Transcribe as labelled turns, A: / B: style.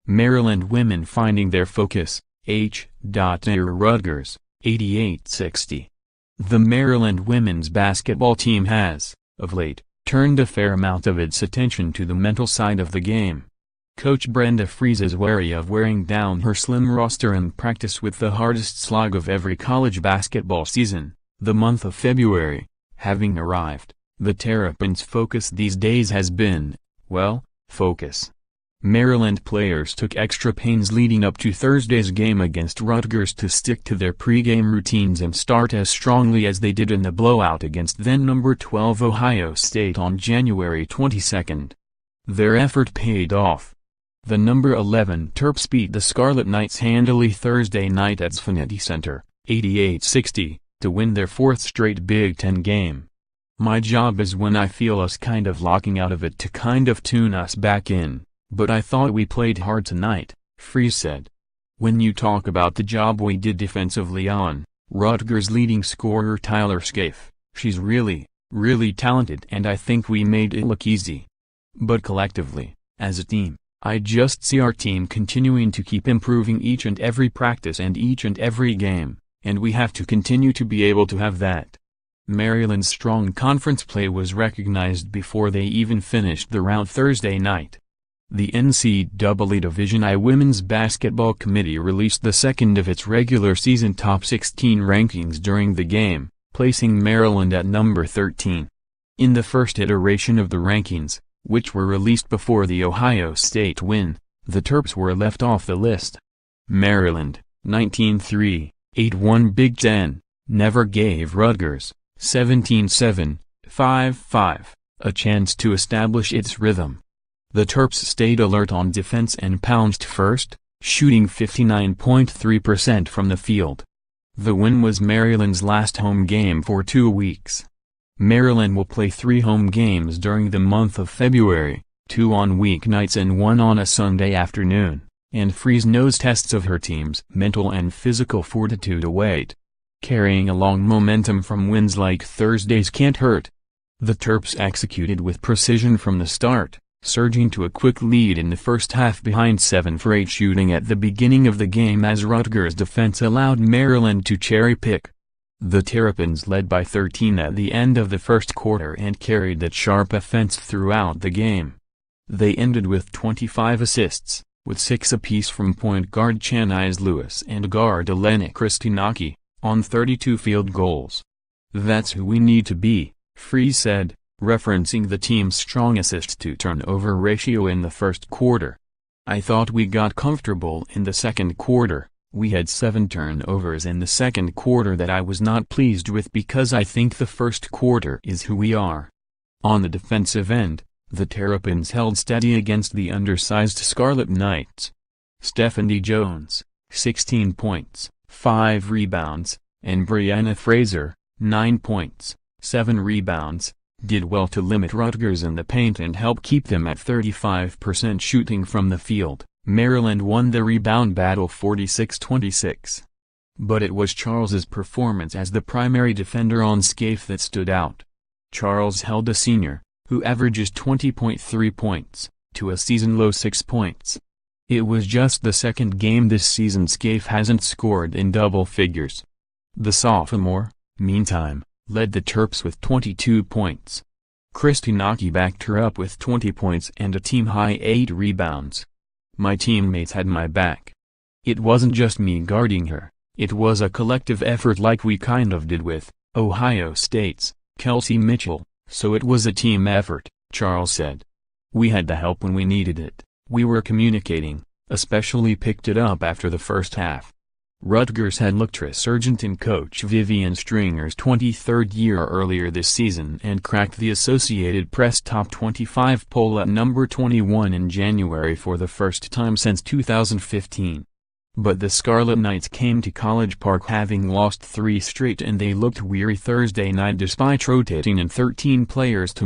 A: Maryland women finding their focus, h.ammer Rutgers, 88-60. The Maryland women's basketball team has, of late, turned a fair amount of its attention to the mental side of the game. Coach Brenda Frese is wary of wearing down her slim roster in practice with the hardest slog of every college basketball season, the month of February, having arrived. The Terrapins' focus these days has been, well, focus. Maryland players took extra pains leading up to Thursday's game against Rutgers to stick to their pregame routines and start as strongly as they did in the blowout against then number 12 Ohio State on January 22. Their effort paid off. The number 11 Terps beat the Scarlet Knights handily Thursday night at Xfinity Center, 88-60, to win their fourth straight Big Ten game. My job is when I feel us kind of locking out of it to kind of tune us back in. But I thought we played hard tonight, Frese said. When you talk about the job we did defensively on Rutgers' leading scorer Tyler Scaife, she's really, really talented and I think we made it look easy. But collectively, as a team, I just see our team continuing to keep improving each and every practice and each and every game, and we have to continue to be able to have that. Maryland's strong conference play was recognized before they even finished the round Thursday night. The NCAA Division I Women's Basketball Committee released the second of its regular season top 16 rankings during the game, placing Maryland at number 13. In the first iteration of the rankings, which were released before the Ohio State win, the Terps were left off the list. Maryland, 19-3, 8-1 Big Ten, never gave Rutgers, 17-7, 5-5, a chance to establish its rhythm. The Terps stayed alert on defense and pounced first, shooting 59.3% from the field. The win was Maryland's last home game for 2 weeks. Maryland will play 3 home games during the month of February, 2 on weeknights and 1 on a Sunday afternoon, and Frese knows tests of her team's mental and physical fortitude await. Carrying along momentum from wins like Thursday's can't hurt. The Terps executed with precision from the start, surging to a quick lead in the first half behind 7 for 8 shooting at the beginning of the game as Rutgers' defense allowed Maryland to cherry-pick. The Terrapins led by 13 at the end of the first quarter and carried that sharp offense throughout the game. They ended with 25 assists, with 6 apiece from point guard Chanice Lewis and guard Elena Kristinaki, on 32 field goals. That's who we need to be, Frese said, referencing the team's strong assist-to-turnover ratio in the first quarter. I thought we got comfortable in the second quarter. We had 7 turnovers in the second quarter that I was not pleased with because I think the first quarter is who we are. On the defensive end, the Terrapins held steady against the undersized Scarlet Knights. Stephanie Jones, 16 points, 5 rebounds, and Brenda Frese, 9 points, 7 rebounds, did well to limit Rutgers in the paint and help keep them at 35% shooting from the field. Maryland won the rebound battle 46-26. But it was Charles's performance as the primary defender on Scaife that stood out. Charles held a senior, who averages 20.3 points, to a season-low 6 points. It was just the second game this season Scaife hasn't scored in double figures. The sophomore, meantime, led the Terps with 22 points. Kristinaki backed her up with 20 points and a team-high 8 rebounds. My teammates had my back. It wasn't just me guarding her, it was a collective effort like we kind of did with Ohio State's Kelsey Mitchell, so it was a team effort, Charles said. We had the help when we needed it, we were communicating, especially picked it up after the first half. Rutgers had looked resurgent in Coach Vivian Stringer's 23rd year earlier this season and cracked the Associated Press Top 25 poll at number 21 in January for the first time since 2015. But the Scarlet Knights came to College Park having lost 3 straight and they looked weary Thursday night despite rotating in 13 players to